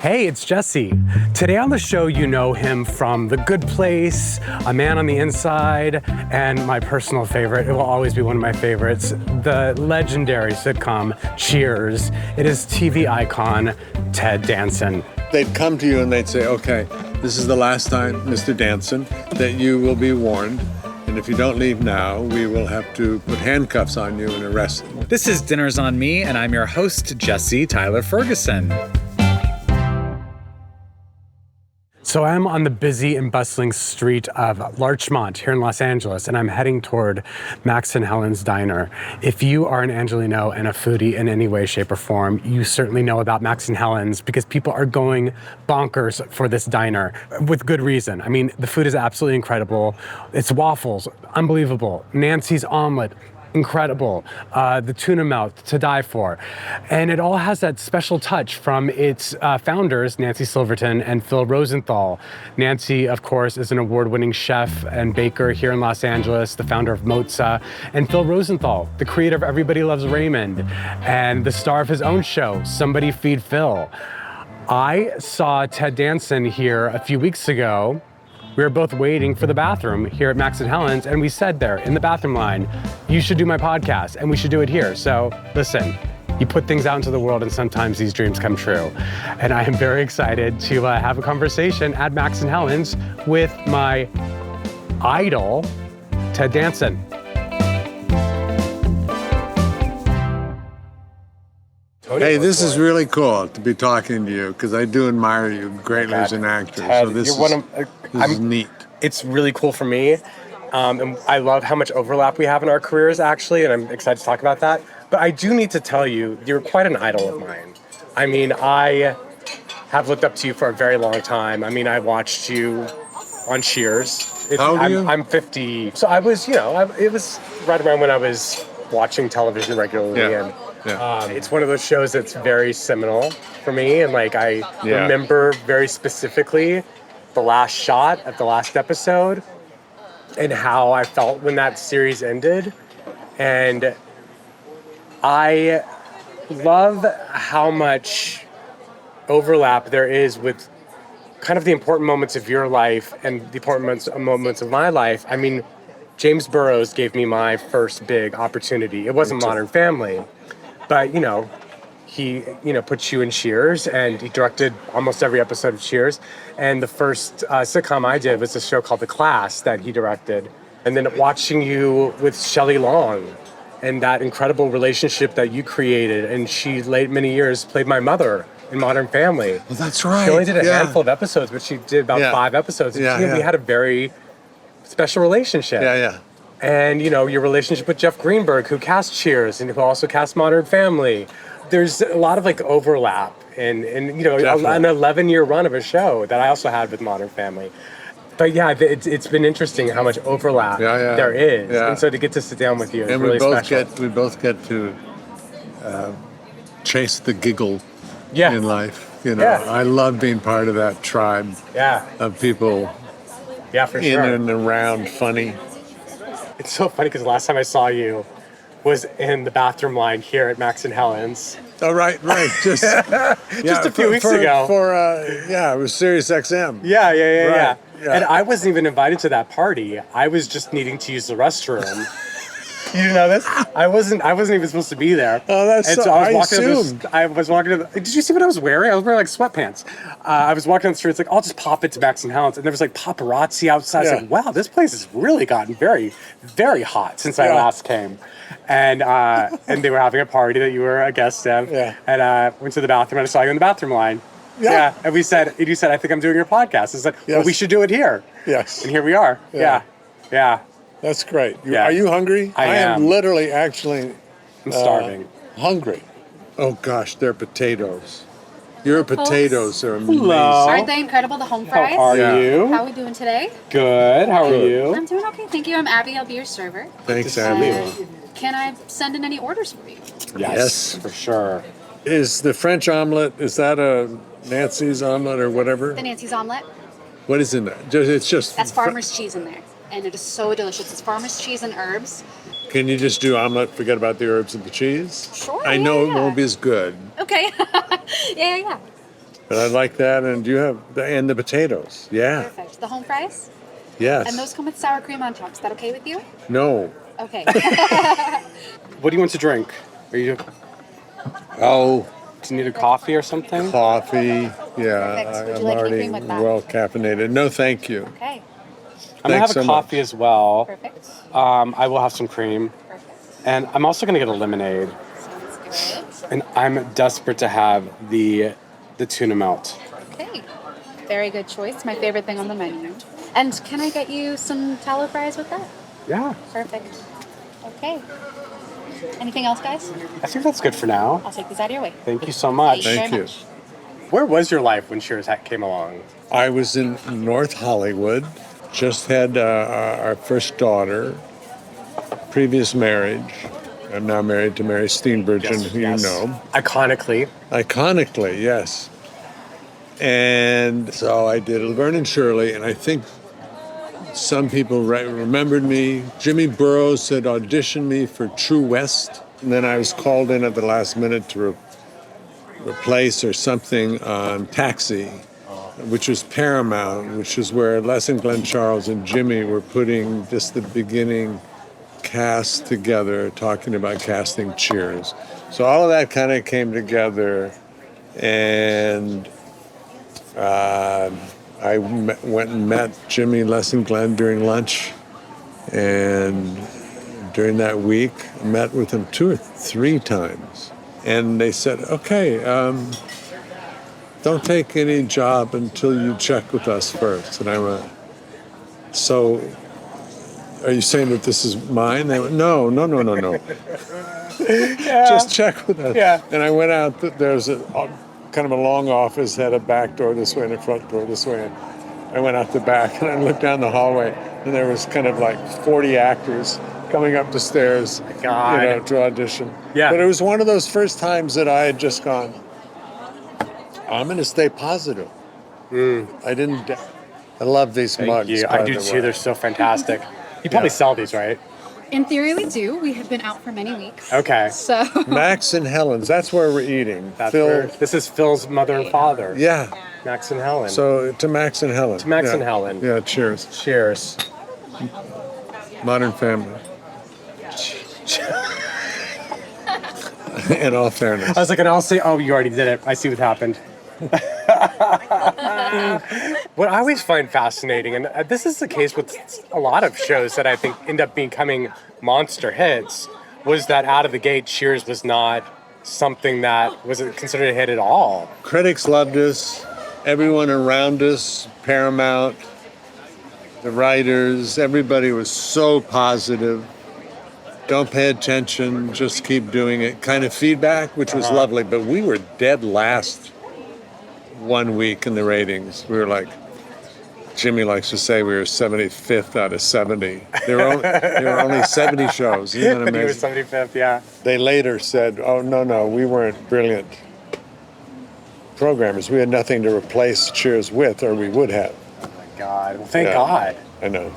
Hey, it's Jesse. Today on the show, you know him from The Good Place, A Man on the Inside, and my personal favorite, it will always be one of my favorites, the legendary sitcom Cheers. It is TV icon Ted Danson. They'd come to you and they'd say, okay, this is the last time, Mr. Danson, that you will be warned. And if you don't leave now, we will have to put handcuffs on you and arrest you. This is Dinner's on Me, and I'm your host, Jesse Tyler Ferguson. So I'm on the busy and bustling street of Larchmont here in Los Angeles, and I'm heading toward Max and Helen's Diner. If you are an Angelino and a foodie in any way, shape, or form, you certainly know about Max and Helen's because people are going bonkers for this diner with good reason. I mean, the food is absolutely incredible. It's waffles, unbelievable. Nancy's omelet, incredible. The tuna melt, to die for. And it all has that special touch from its founders, Nancy Silverton and Phil Rosenthal. Nancy, of course, is an award-winning chef and baker here in Los Angeles, the founder of Mozza. And Phil Rosenthal, the creator of Everybody Loves Raymond and the star of his own show, Somebody Feed Phil. I saw Ted Danson here a few weeks ago. We were both waiting for the bathroom here at Max and Helen's, and we said there in the bathroom line, you should do my podcast, and we should do it here. So listen, you put things out into the world, and sometimes these dreams come true. And I am very excited to have a conversation at Max and Helen's with my idol, Ted Danson. Hey, this is really cool to be talking to you because I do admire you greatly as an actor. Ted, So this is neat. It's really cool for me. And I love how much overlap we have in our careers, actually, and I'm excited to talk about that. But I do need to tell you, you're quite an idol of mine. I mean, I have looked up to you for a very long time. I mean, I watched you on Cheers. How old are you? I'm 50. So I was, it was right around when I was watching television regularly. Yeah. And it's one of those shows that's very seminal for me. And I remember very specifically the last shot of the last episode and how I felt when that series ended. And I love how much overlap there is with kind of the important moments of your life and the important moments of my life. I mean, James Burrows gave me my first big opportunity. It wasn't Modern Family, but, he, put you in Cheers, and he directed almost every episode of Cheers. And the first sitcom I did was a show called The Class that he directed. And then watching you with Shelley Long and that incredible relationship that you created. And she, many years, played my mother in Modern Family. Well, that's right. She only did a handful of episodes, but she did about 5 episodes. And we had a very special relationship. Yeah. And, your relationship with Jeff Greenberg, who cast Cheers and who also cast Modern Family. There's a lot of overlap in an 11-year run of a show that I also had with Modern Family. But yeah, it's been interesting how much overlap there is. Yeah. And so to get to sit down with you is And really we special. both get to chase the giggle in life. I love being part of that tribe of people for in sure. and around funny. It's so funny because the last time I saw you was in the bathroom line here at Max and Helen's. Oh, right. Just a few weeks ago. It was Sirius XM. Yeah. And I wasn't even invited to that party. I was just needing to use the restroom. You didn't know this? I wasn't even supposed to be there. Oh, that's and so I I was assumed. I was walking to did you see what I was wearing? I was wearing sweatpants. I was walking down the street. It's I'll just pop into Max and Helen's, and there was paparazzi outside. I was wow, this place has really gotten very, very hot since I last came. And they were having a party that you were a guest of. Yeah. And I went to the bathroom and I saw you in the bathroom line. Yeah. And you said, I think I'm doing your podcast. I said, well, we should do it here. Yes. And here we are. Yeah. That's great. Are you hungry? I am. am literally actually I'm starving. hungry. Oh gosh, they're potatoes. Your potatoes are amazing. Hello. Aren't they incredible, the home fries? How are you? How are we doing today? Good. How are you? I'm doing okay. Thank you. I'm Abby. I'll be your server. Thanks, Good to Abby. see you. Can I send in any orders for you? Yes, for sure. Is the French omelet, is that a Nancy's omelet or whatever? The Nancy's omelet. What is in that? It's just... That's farmer's cheese in there. And it is so delicious. It's farmer's cheese and herbs. Can you just do omelet, forget about the herbs and the cheese? Sure, I know yeah. it won't be as good. Okay. yeah. But I like that. And and the potatoes. Yeah. Perfect. The home fries? Yes. And those come with sour cream on top. Is that okay with you? No. Okay. What do you want to drink? Do you need a coffee or something? Coffee. Yeah. Perfect. Would I'm you like any already cream with that? well caffeinated. No, thank you. Okay. I'm going to have Thanks a so coffee much. as well. Perfect. I will have some cream. Perfect. And I'm also going to get a lemonade. Sounds good. And I'm desperate to have the tuna melt. Okay. Very good choice. My favorite thing on the menu. And can I get you some tallow fries with that? Yeah, Perfect. Okay. Anything else, guys? I think that's good for now. I'll take these out of your way. Thank you so much. Thank Thank very you. much. Where was your life when Cheers came along? I was in North Hollywood. Just had our first daughter. Previous marriage. I'm now married to Mary Steenburgen, who you know. Iconically. Iconically, yes. And so I did Laverne and Shirley, and I think some people remembered me. Jimmy Burrows had auditioned me for True West, and then I was called in at the last minute to replace or something on Taxi, which was Paramount, which is where Les and Glenn Charles and Jimmy were putting just the beginning cast together, talking about casting Cheers. So all of that kind of came together, and I went and met Jimmy, Les, and Glenn during lunch, and during that week, I met with them 2 or 3 times. And they said, okay, don't take any job until you check with us first. And I went, so are you saying that this is mine? They went, no. Just check with us. Yeah. And I went out, there's a kind of a long office, had a back door this way and a front door this way. And I went out the back and I looked down the hallway, and there was kind of like 40 actors coming up the stairs, God. to audition. Yeah. But it was one of those first times that I had just gone, I'm going to stay positive. I love these mugs. Thank you. by I do the too. way. They're so fantastic. You probably sell these, right? In theory, we do. We have been out for many weeks. Okay. So. Max and Helen's, that's where we're eating. This is Phil's mother and father. Yeah. Max and Helen. So to Max and Helen. To Max Yeah. and Helen. Yeah, cheers. Cheers. Modern Family. In all fairness. I was like, and I'll say, oh, you already did it. I see what happened. What I always find fascinating, and this is the case with a lot of shows that I think end up becoming monster hits, was that out of the gate, Cheers was not something that was considered a hit at all. Critics loved us. Everyone around us, Paramount, the writers, everybody was so positive. Don't pay attention, just keep doing it kind of feedback, which was lovely. But we were dead last one week in the ratings. We were like, Jimmy likes to say we were 75th out of 70. There were only 70 shows. Isn't that And he was amazing? 75th, yeah. They later said, oh, no, we weren't brilliant programmers. We had nothing to replace Cheers with, or we would have. God. Well, thank Yeah. God. I know.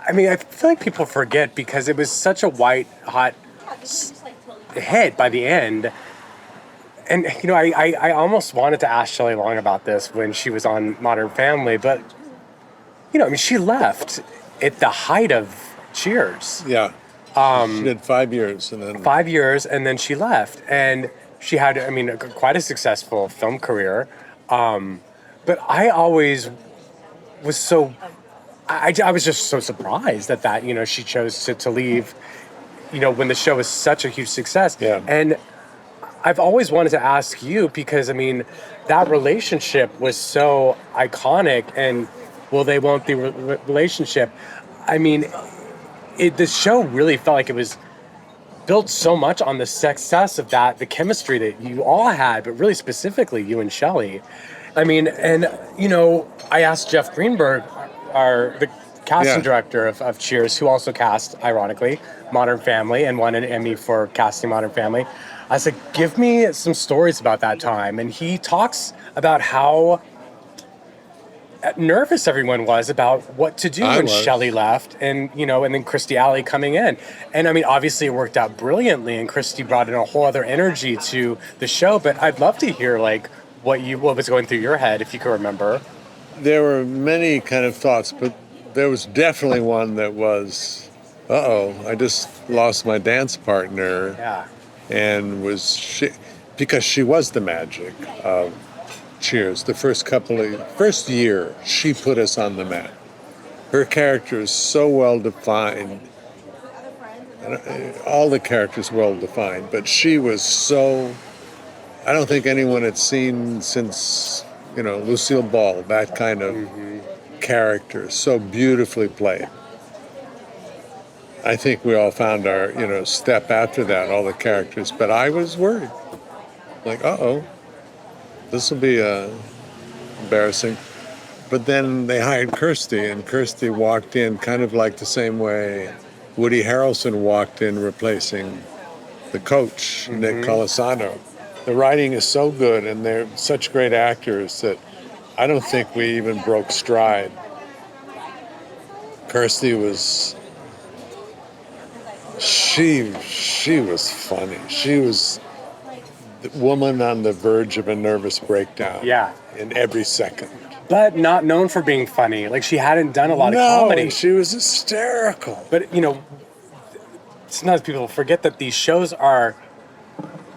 I mean, I feel like people forget because it was such a white hot hit by the end. And, I almost wanted to ask Shelley Long about this when she was on Modern Family, but, she left at the height of Cheers. Yeah. She did 5 years, and then 5 years, and then she left. And she had, quite a successful film career. But I always was so... I was just so surprised that she chose to leave, when the show was such a huge success. Yeah. And I've always wanted to ask you because, that relationship was so iconic, and they won't the relationship. The show really felt like it was built so much on the success of the chemistry that you all had, but really specifically you and Shelley. I asked Jeff Greenberg, the casting director of Cheers, who also cast, ironically, Modern Family and won an Emmy for casting Modern Family. I said, give me some stories about that time. And he talks about how nervous everyone was about what to do when Shelley left and then Christy Alley coming in. And obviously it worked out brilliantly, and Christy brought in a whole other energy to the show, but I'd love to hear what was going through your head, if you can remember. There were many kind of thoughts, but there was definitely one that was, I just lost my dance partner. Yeah. And because she was the magic of Cheers. The first year, she put us on the map. Her character is so well defined. All the characters well defined, but she was so. I don't think anyone had seen since Lucille Ball that kind of character, so beautifully played. I think we all found our step after that, all the characters, but I was worried, like, this will be embarrassing. But then they hired Kirsty, and Kirsty walked in kind of like the same way Woody Harrelson walked in replacing the coach, Nick Colasano. The writing is so good, and they're such great actors that I don't think we even broke stride. Kirsty was, she was funny. She was the woman on the verge of a nervous breakdown. Yeah. In every second. But not known for being funny. Like, she hadn't done a lot of comedy. And she was hysterical. But, sometimes people forget that these shows are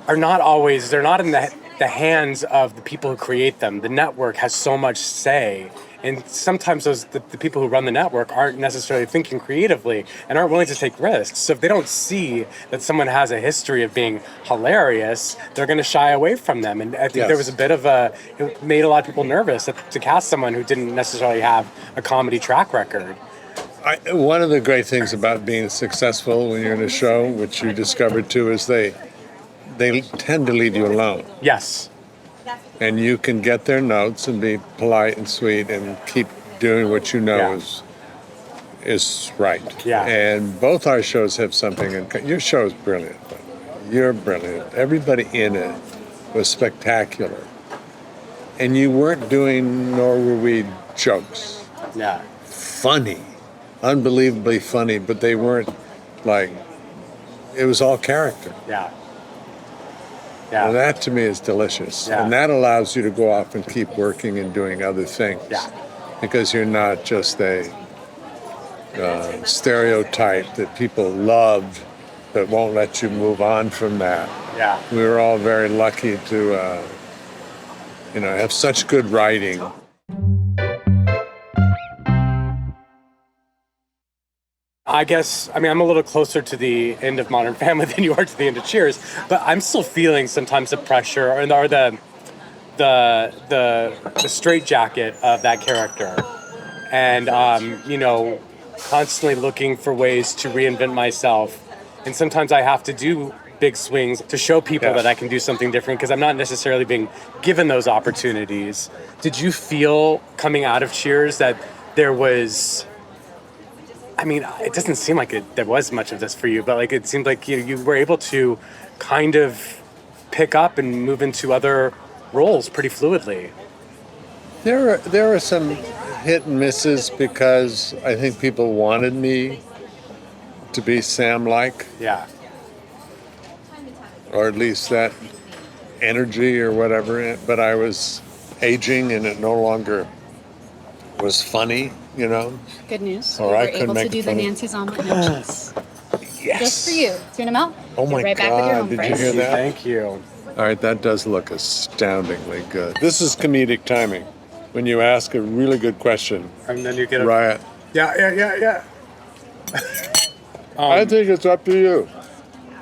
not always, they're not in the hands of the people who create them. The network has so much say. And sometimes the people who run the network aren't necessarily thinking creatively and aren't willing to take risks. So if they don't see that someone has a history of being hilarious, they're going to shy away from them. And I think there was a bit of it made a lot of people nervous to cast someone who didn't necessarily have a comedy track record. One of the great things about being successful when you're in a show, which you discovered too, is they tend to leave you alone. Yes. And you can get their notes and be polite and sweet and keep doing what you know is right. Yeah. And both our shows have something your show is brilliant. You're brilliant. Everybody in it was spectacular. And you weren't doing, nor were we, jokes. Yeah. Funny. Unbelievably funny, but they weren't it was all character. Yeah. Yeah. And that to me is delicious. Yeah. And that allows you to go off and keep working and doing other things. Yeah. Because you're not just a stereotype that people love that won't let you move on from that. Yeah. We were all very lucky to have such good writing. I guess, I'm a little closer to the end of Modern Family than you are to the end of Cheers, but I'm still feeling sometimes the pressure or the straitjacket of that character. And, constantly looking for ways to reinvent myself. And sometimes I have to do big swings to show people that I can do something different because I'm not necessarily being given those opportunities. Did you feel coming out of Cheers that there was... it doesn't seem like there was much of this for you, but it seemed like you were able to kind of pick up and move into other roles pretty fluidly. There were some hit and misses because I think people wanted me to be Sam-like. Yeah. Or at least that energy or whatever. But I was aging and it no longer was funny. Good news. Or we I were couldn't able to make do it the funny. Nancy's omelet no cheese. Yes. Just for you. Tuna melt. Oh my right back with your God! own Did you fries. hear that? Thank you. All right, that does look astoundingly good. This is comedic timing. When you ask a really good question, And then you get a... Riot. Yeah. I think it's up to you.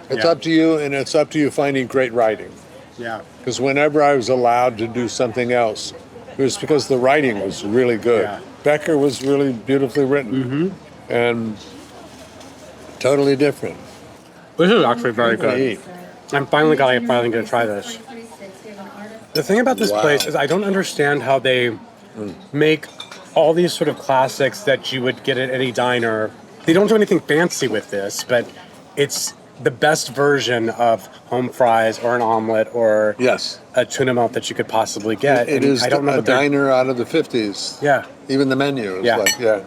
It's Yeah. up to you, and it's up to you finding great writing. Yeah. Because whenever I was allowed to do something else, it was because the writing was really good. Yeah. Becker was really beautifully written. And totally different. This is actually very Good to good. eat. I'm finally going to try this. The thing about this place is I don't understand how they make all these sort of classics that you would get at any diner. They don't do anything fancy with this, but it's the best version of home fries or an omelet or Yes. a tuna melt that you could possibly get. It And is I don't know a that they're- diner out of the 50s. Yeah. Even the menu is Yeah.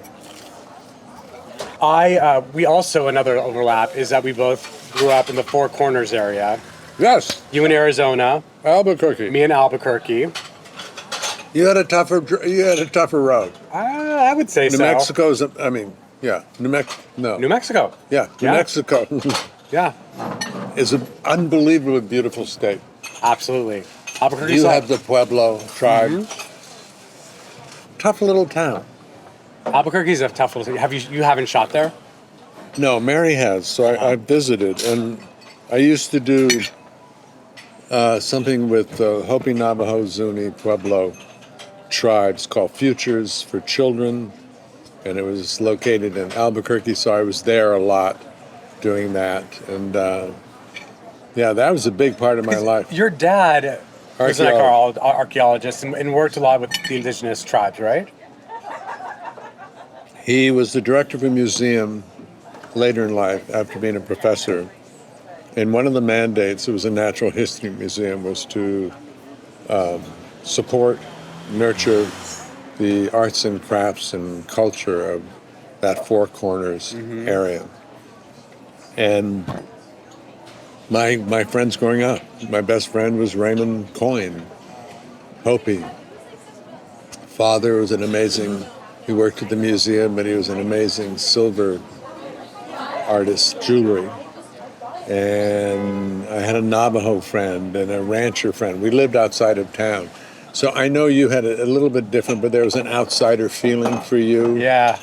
We also, another overlap is that we both grew up in the Four Corners area. Yes. You in Arizona, Albuquerque. me in Albuquerque. You had a tougher road. I would say New so. Mexico's, I mean, yeah. New Mexico. Yeah, New Mexico Yeah, is an unbelievably beautiful state. absolutely. Albuquerque. You have the Pueblo tribe. Tough little town. Albuquerque's a tough little city. You haven't shot there? No, Mary has, so I visited, and I used to do something with Hopi, Navajo, Zuni, Pueblo tribes called Futures for Children, and it was located in Albuquerque, so I was there a lot doing that, and that was a big part of my life. Your dad was an archaeologist and worked a lot with the indigenous tribes, right? He was the director of a museum later in life after being a professor. And one of the mandates, it was a natural history museum, was to support, nurture the arts and crafts and culture of that Four Corners area. And my friends growing up, my best friend was Raymond Coyne, Hopi. Father was he worked at the museum, but he was an amazing silver artist, jewelry. And I had a Navajo friend and a rancher friend. We lived outside of town. So I know you had a little bit different, but there was an outsider feeling for you. Yeah.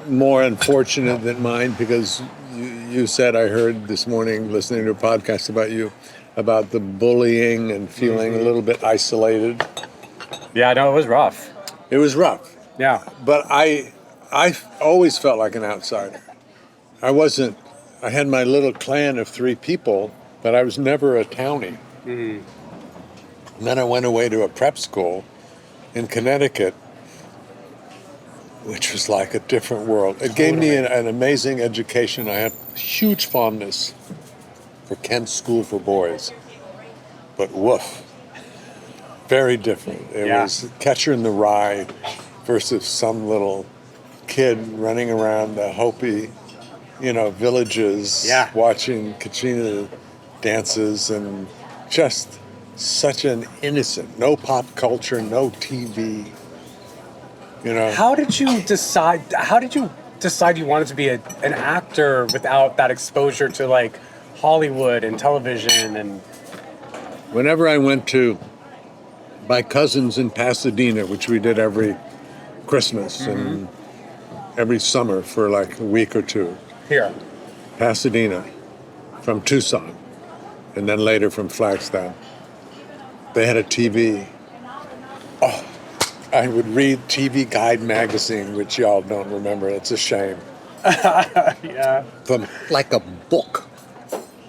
More unfortunate than mine, because you said, I heard this morning listening to a podcast about the bullying and feeling a little bit isolated. Yeah, no, it was rough. It was rough. Yeah. But I always felt like an outsider. I had my little clan of 3 people, but I was never a townie. And then I went away to a prep school in Connecticut, which was like a different world. It gave me an amazing education. I had huge fondness for Kent's School for Boys, but woof, very different. It was Catcher in the Rye versus some little kid running around the Hopi, villages, watching Kachina dances, and just such an innocent, no pop culture, no TV, How did you decide you wanted to be an actor without that exposure to like Hollywood and television? And whenever I went to my cousins in Pasadena, which we did every Christmas and every summer for like a week or two. Here. Pasadena, from Tucson, and then later from Flagstaff. They had a TV. Oh, I would read TV Guide magazine, which y'all don't remember. It's a shame. Yeah. From like a book.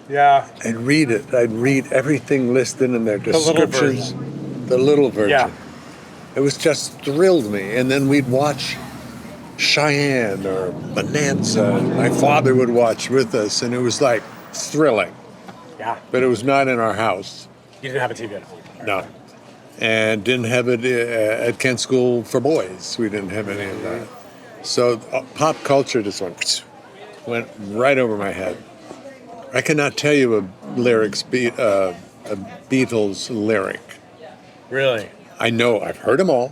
Yeah. I'd read it. I'd read everything listed in their descriptions. The little version. Yeah. It was just thrilled me. And then we'd watch Cheyenne or Bonanza. My father would watch with us, and it was like thrilling. Yeah. But it was not in our house. You didn't have a TV at home? No. And didn't have it at Kent School for Boys. We didn't have any of that. So pop culture just went right over my head. I cannot tell you a Beatles lyric. Really? I know, I've heard them all,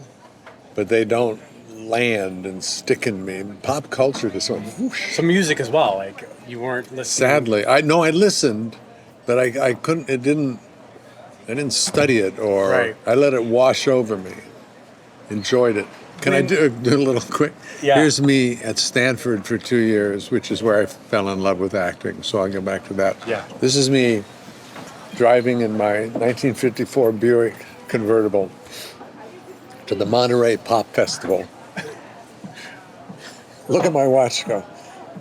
but they don't land and stick in me. Pop culture just went whoosh. Some music as well, like you weren't listening. Sadly, I listened, but I couldn't. I didn't study it, or I let it wash over me. Enjoyed it. Can I do a little quick? Yeah. Here's me at Stanford for 2 years, which is where I fell in love with acting. So I'll go back to that. Yeah. This is me driving in my 1954 Buick convertible to the Monterey Pop Festival. Look at my watch, go,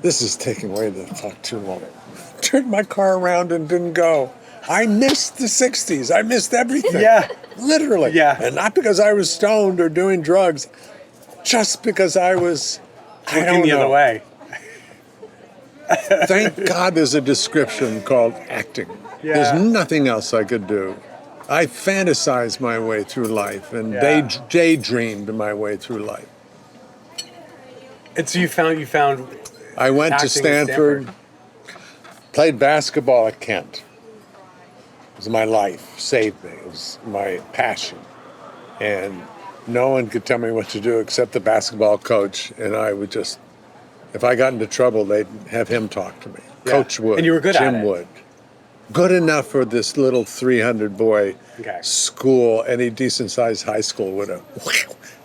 this is taking way the fuck too long. Turned my car around and didn't go. I missed the 60s. I missed everything. Yeah. Literally. Yeah. And not because I was stoned or doing drugs, just because I was, Looking the other way. Thank God there's a description called acting. Yeah. There's nothing else I could do. I fantasized my way through life and daydreamed my way through life. And so you found I went to Stanford, played basketball at Kent. It was my life, saved me. It was my passion. And no one could tell me what to do except the basketball coach. And I would just, if I got into trouble, they'd have him talk to me. Yeah. Coach Wood. And you were good Jim at it. Wood. Good enough for this little 300 boy school. Any decent sized high school would have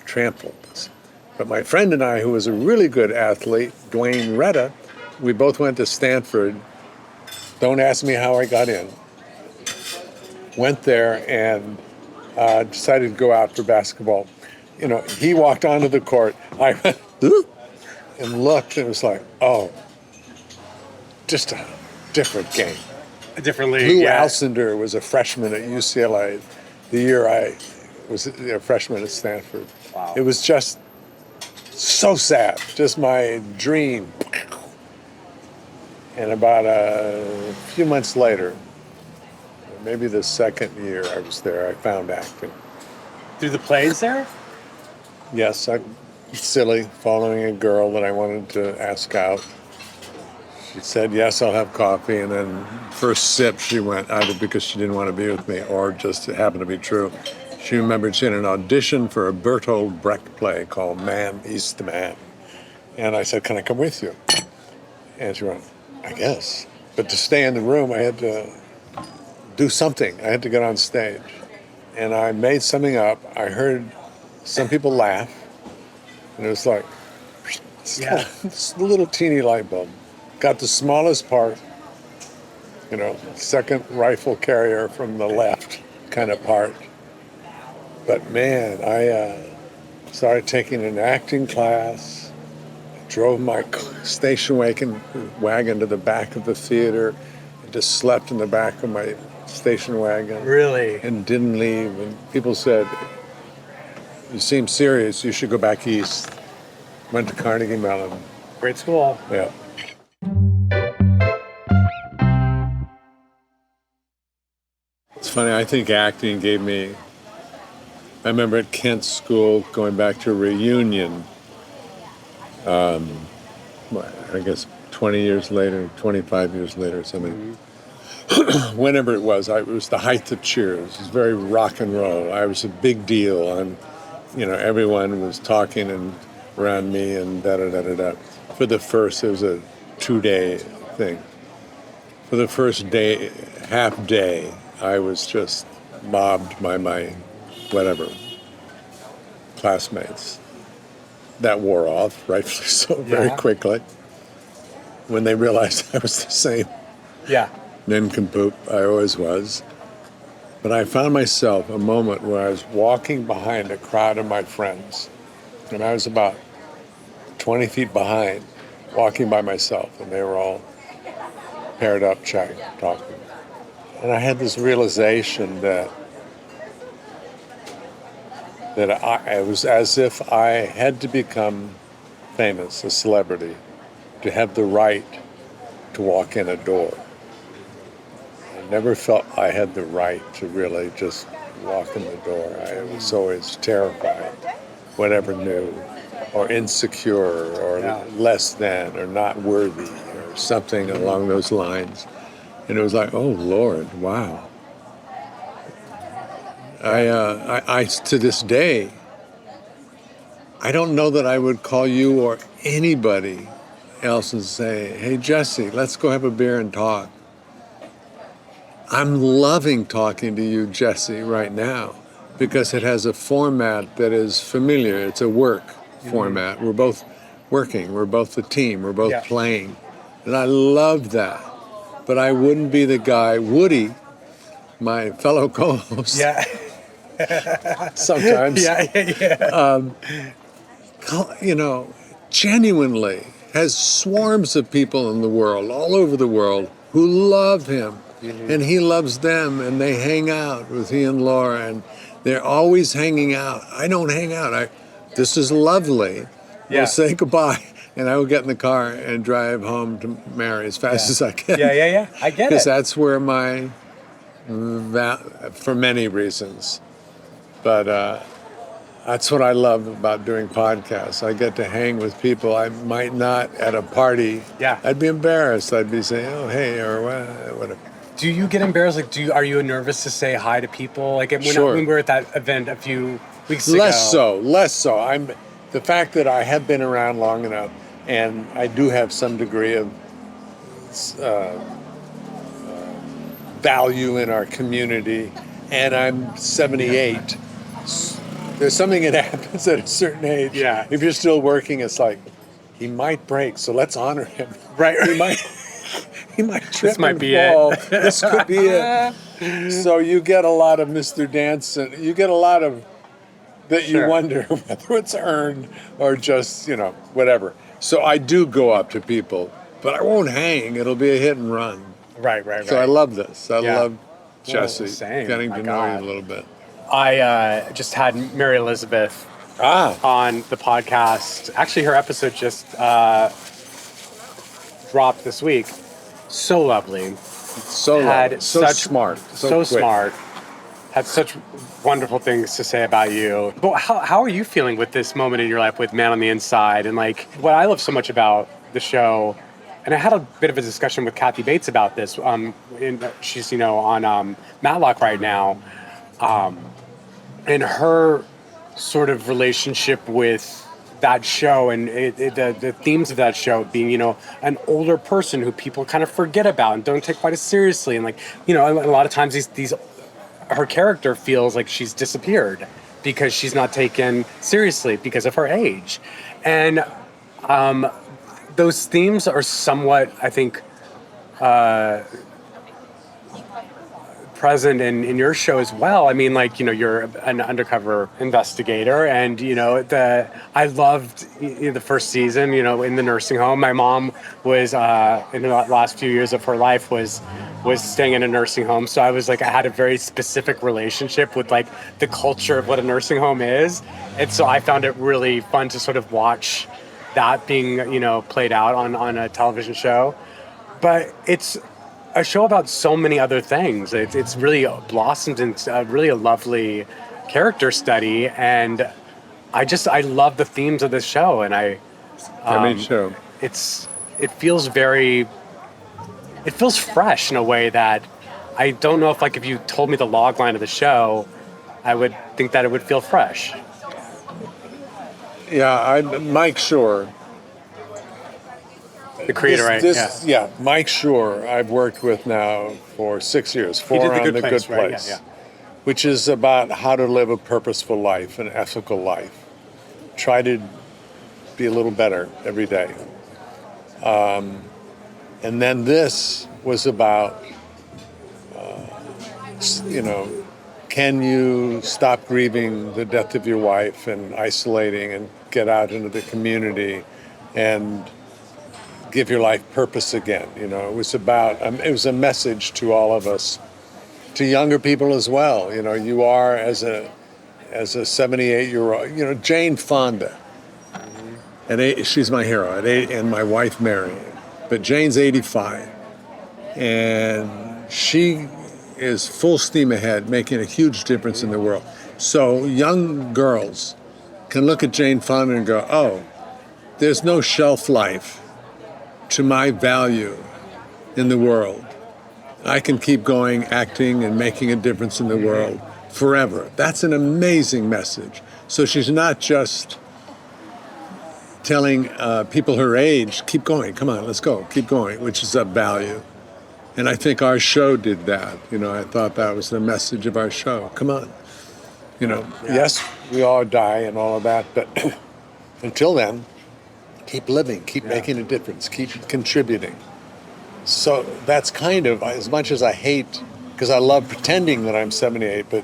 trampled us. But my friend and I, who was a really good athlete, Dwayne Retta, we both went to Stanford. Don't ask me how I got in. Went there and decided to go out for basketball. You know, he walked onto the court. I went and looked, and it was like, oh, just a different game. A different league. Lou Alcindor was a freshman at UCLA the year I was a freshman at Stanford. Wow. It was just so sad, just my dream. And about a few months later, maybe the second year I was there, I found acting. Through the plays there? Yes, I'm silly, following a girl that I wanted to ask out. She said, yes, I'll have coffee. And then first sip, she went, either because she didn't want to be with me or just it happened to be true. She remembered she had an audition for a Bertolt Brecht play called Man East Man. And I said, can I come with you? And she went, I guess. But to stay in the room, I had to do something. I had to get on stage. And I made something up. I heard some people laugh. And it was like, this little teeny light bulb. Got the smallest part, you know, second rifle carrier from the left kind of part. But man, I started taking an acting class, drove my station wagon to the back of the theater, and just slept in the back of my station wagon. Really? And didn't leave. And people said, you seem serious, you should go back east. Went to Carnegie Mellon. Great school. Yeah. It's funny, I think acting gave me, I remember at Kent School going back to a reunion, I guess 20 years later, 25 years later or something. Mm-hmm. Whenever it was the height of cheers. It was very rock and roll. I was a big deal. And, you know, everyone was talking and around me and da-da-da-da-da. For the first, it was a 2-day thing. For the first day, half day, I was just mobbed by my, classmates. That wore off, rightfully so, very quickly. When they realized I was the same nincompoop I always was. But I found myself a moment where I was walking behind a crowd of my friends. And I was about 20 feet behind, walking by myself, and they were all paired up, talking. And I had this realization that it was as if I had to become famous, a celebrity, to have the right to walk in a door. I never felt I had the right to really just walk in the door. I was always terrified, whatever new, or insecure, or less than, or not worthy, or something along those lines. And it was like, oh, Lord, wow. I to this day, I don't know that I would call you or anybody else and say, hey, Jesse, let's go have a beer and talk. I'm loving talking to you, Jesse, right now, because it has a format that is familiar. It's a work format. We're both working. We're both a team. We're both playing. And I love that. But I wouldn't be the guy, Woody, my fellow co-host, sometimes, you know, genuinely has swarms of people in the world, all over the world, who love him. And he loves them, and they hang out with he and Laura, and they're always hanging out. I don't hang out. This is lovely. We'll say goodbye. And I will get in the car and drive home to Mary as fast as I can. I get it. Because that's where for many reasons. But that's what I love about doing podcasts. I get to hang with people I might not at a party. I'd be embarrassed. I'd be saying, oh, hey, or whatever. Do you get embarrassed? Like, are you nervous to say hi to people? Like when we were at that event a few weeks Less ago. Less so. The fact that I have been around long enough, and I do have some degree of value in our community, and I'm 78. There's something that happens at a certain age. Yeah. If you're still working, it's like, he might break, so let's honor him. Right. He might trip This might and be fall. it. This could be it. So you get a lot of Mr. Danson. You get a lot of that you Sure. wonder whether it's earned or just, whatever. So I do go up to people, but I won't hang. It'll be a hit and run. Right. So I love this. I Yeah. love Jesse, same. getting My to know God. you a little bit. I just had Mary Elizabeth on the podcast. Actually, her episode just dropped this week. So lovely. So lovely. So smart. So quick. smart. Had such wonderful things to say about you. But how are you feeling with this moment in your life with Man on the Inside? And like what I love so much about the show, and I had a bit of a discussion with Kathy Bates about this. She's on Matlock right now, and her sort of relationship with that show and the themes of that show being, an older person who people kind of forget about and don't take quite as seriously. And a lot of times these her character feels like she's disappeared because she's not taken seriously because of her age. And those themes are somewhat, I think, present in your show as well. I mean, you're an undercover investigator, and I loved the first season. In the nursing home, my mom was in the last few years of her life was staying in a nursing home, so I had a very specific relationship with the culture of what a nursing home is, and so I found it really fun to sort of watch that being played out on a television show. But it's a show about so many other things. It's really blossomed into really a lovely character study, and I love the themes of this show, and it feels fresh in a way that I don't know if you told me the log line of the show, I would think that it would feel fresh. Yeah, Mike Shore. The creator, Yeah, Mike Shore, I've worked with now for 6 years. He did The Good Place, right? Yeah. Which is about how to live a purposeful life, an ethical life. Try to be a little better every day. And then this was about, can you stop grieving the death of your wife and isolating and get out into the community and give your life purpose again? It was about, it was a message to all of us, to younger people as well. You are as a 78-year-old, Jane Fonda. She's my hero and my wife Mary. But Jane's 85, and she is full steam ahead, making a huge difference in the world. So young girls can look at Jane Fonda and go, oh, there's no shelf life to my value in the world. I can keep going, acting and making a difference in the world forever. That's an amazing message. So she's not just telling people her age, keep going, come on, let's go, keep going, which is of value. And I think our show did that. I thought that was the message of our show. Come on. Yes, we all die and all of that, but until then, keep living, keep making a difference, keep contributing. So that's kind of, as much as I hate, because I love pretending that I'm 78, but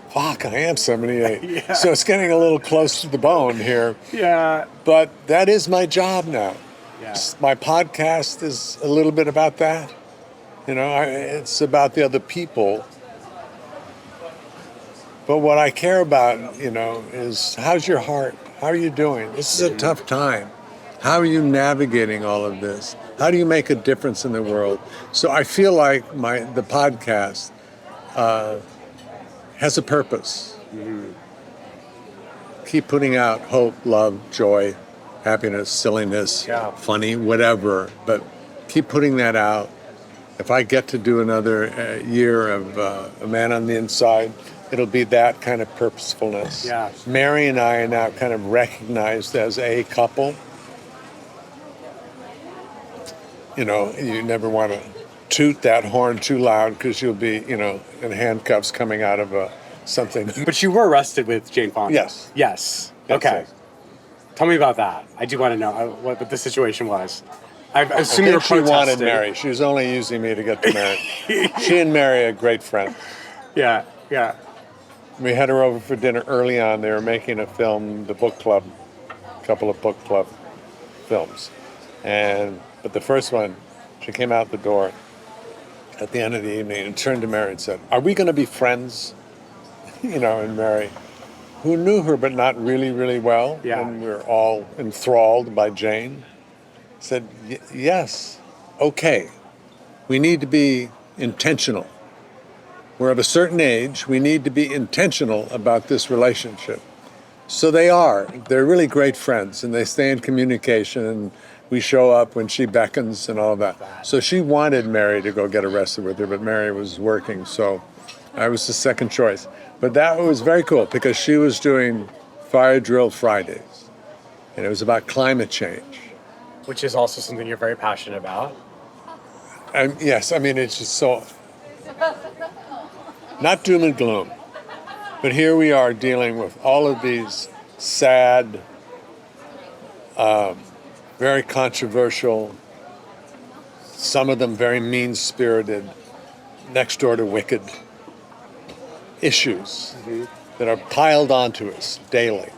fuck, I am 78. Yeah. So it's getting a little close to the bone here. Yeah. But that is my job now. Yeah. My podcast is a little bit about that. It's about the other people. But what I care about, is how's your heart? How are you doing? This is a tough time. How are you navigating all of this? How do you make a difference in the world? So I feel like the podcast has a purpose. Mm-hmm. Keep putting out hope, love, joy, happiness, silliness, funny, whatever. But keep putting that out. If I get to do another year of A Man on the Inside, it'll be that kind of purposefulness. Yeah. Mary and I are now kind of recognized as a couple. You know, you never want to toot that horn too loud because you'll be, you know, in handcuffs coming out of something. But you were arrested with Jane Fonda. Yes. Yes. Yes, Okay. yes. Tell me about that. I do want to know what the situation was. I assume I you were think she wanted protesting. Mary. She was only using me to get to Mary. She and Mary are great friends. Yeah, yeah. We had her over for dinner early on. They were making a film, the book club, a couple of book club films. But the first one, she came out the door at the end of the evening and turned to Mary and said, "Are we going to be friends?" You know, and Mary, who knew her but not really, really well, Yeah. and we were all enthralled by Jane, said, "Yes, okay. We need to be intentional. We're of a certain age. We need to be intentional about this relationship." So they are. They're really great friends, and they stay in communication, and we show up when she beckons and all that. So she wanted Mary to go get arrested with her, but Mary was working, so I was the second choice. But that was very cool because she was doing Fire Drill Fridays, and it was about climate change. Which is also something you're very passionate about. And yes, I mean, it's just so, not doom and gloom, but here we are dealing with all of these sad, very controversial, some of them very mean-spirited, next door to wicked issues that are piled onto us daily.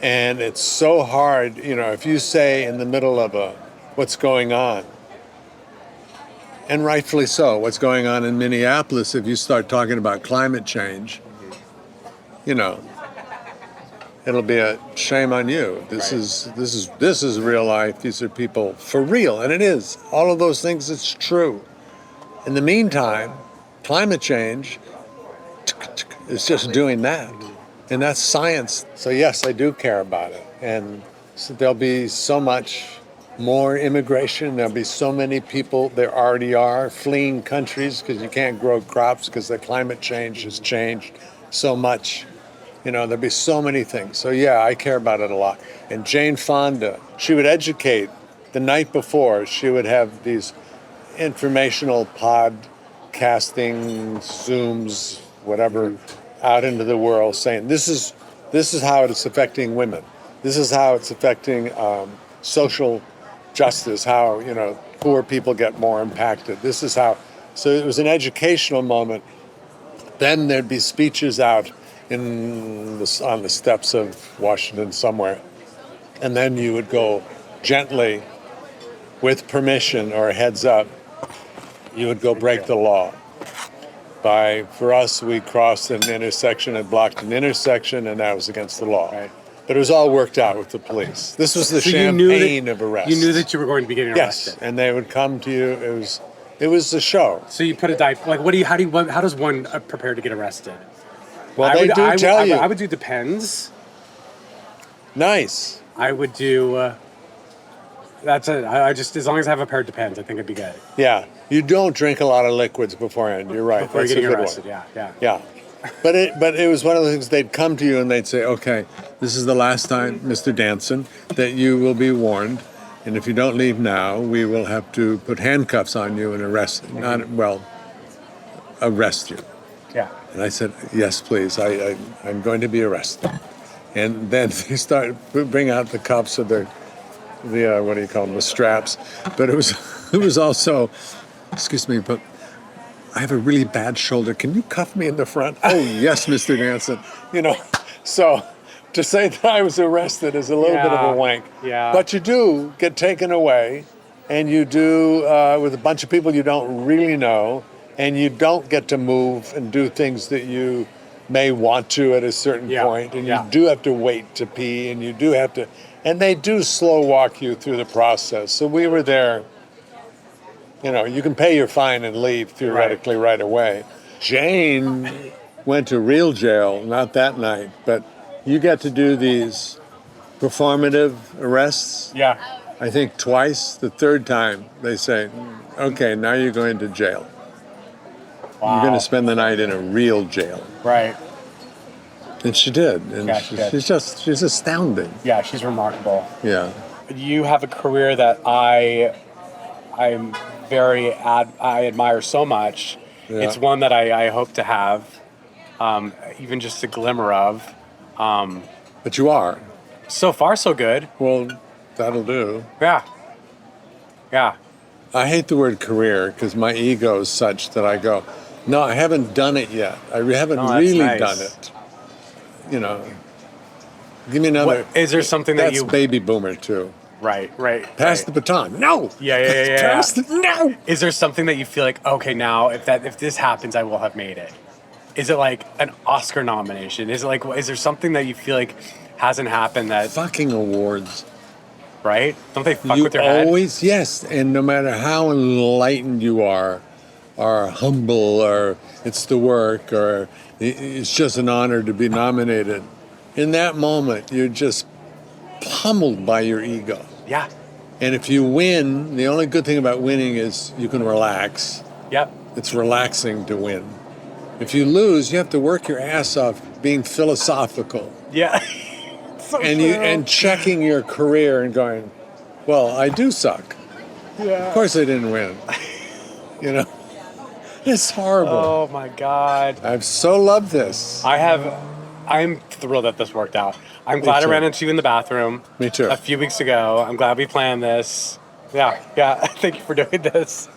And it's so hard, you know, if you say in the middle of what's going on, and rightfully so, what's going on in Minneapolis, if you start talking about climate change, you know, it'll be a shame on you. This is real life. These are people for real, and it is. All of those things, it's true. In the meantime, climate change is just doing that. And that's science. So yes, I do care about it. And so there'll be so much more immigration. There'll be so many people, there already are, fleeing countries because you can't grow crops because the climate change has changed so much. You know, there'll be so many things. So yeah, I care about it a lot. And Jane Fonda, she would educate the night before. She would have these informational podcasting, Zooms, whatever, out into the world saying, this is how it's affecting women. This is how it's affecting social justice, how, you know, poor people get more impacted. This is how. So it was an educational moment. Then there'd be speeches out on the steps of Washington somewhere. And then you would go gently, with permission or a heads up, you would go break the law. For us, we crossed an intersection and blocked an intersection, and that was against the law. Right. But it was all worked out with the police. This was the champagne of arrest. You knew that you were going to be getting arrested. Yes, and they would come to you. It was a show. So you put a diaper. Like, how does one prepare to get arrested? Well, they do tell you. I would do depends. Nice. I would do. That's it. I just, as long as I have a pair of depends, I think it'd be good. Yeah, you don't drink a lot of liquids beforehand. You're right. Before That's getting a good arrested, one. yeah. But it was one of the things. They'd come to you and they'd say, "Okay, this is the last time, Mr. Danson, that you will be warned, and if you don't leave now, we will have to put handcuffs on you and arrest you. Yeah. And I said, "Yes, please. I'm going to be arrested." And then they bring out the cuffs of the what do you call them, the straps. But it was also, excuse me, but I have a really bad shoulder. Can you cuff me in the front? Oh, yes, Mr. Danson. You know, so to say that I was arrested is a little bit of a wank. Yeah. But you do get taken away, and you do with a bunch of people you don't really know, and you don't get to move and do things that you may want to at a certain point, and you do have to wait to pee, and you do have to, and they do slow walk you through the process. So we were there. You know, you can pay your fine and leave theoretically right away. Jane went to real jail, not that night, but you get to do these performative arrests. Yeah. I think twice. The third time they say, "Okay, now you're going to jail." You're going to spend the night in a real jail. Right. And she did. And Yeah, she did. she's astounding. Yeah, she's remarkable. Yeah. You have a career that I admire so much. Yeah. It's one that I hope to have, even just a glimmer of. But you are. So far, so good. Well, that'll do. Yeah. Yeah. I hate the word career because my ego is such that I go, no, I haven't done it yet. I haven't really nice. done it. You know, give me another. Is there something that that's you... baby boomer too. Right. Pass the baton. No. Yeah. Pass no. Is there something that you feel like, okay, now if this happens, I will have made it? Is it like an Oscar nomination? Is there something that you feel like hasn't happened that... Fucking awards. Right? Don't they fuck You with your head? always, yes. And no matter how enlightened you are, or humble, or it's the work, or it's just an honor to be nominated, in that moment, you're just pummeled by your ego. Yeah. And if you win, the only good thing about winning is you can relax. Yep. It's relaxing to win. If you lose, you have to work your ass off being philosophical. Yeah. So And checking your career and going, well, I do suck. Yeah. Of course I didn't win. You know? It's horrible. Oh my God. I've so loved this. I'm thrilled that this worked out. I'm glad I too. ran into you in the bathroom. Me too. A few weeks ago. I'm glad we planned this. Yeah. Thank you for doing this.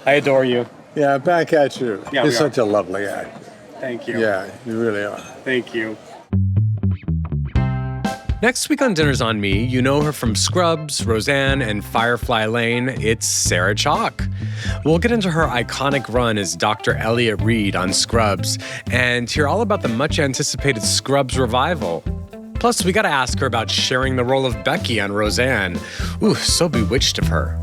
I adore you. Yeah, back at you. Yeah, You're we such a lovely actor. Thank you. Yeah, you really are. Thank you. Next week on Dinner's on Me, you know her from Scrubs, Roseanne, and Firefly Lane. It's Sarah Chalke. We'll get into her iconic run as Dr. Elliot Reed on Scrubs and hear all about the much-anticipated Scrubs revival. Plus, we gotta ask her about sharing the role of Becky on Roseanne. Ooh, so bewitched of her.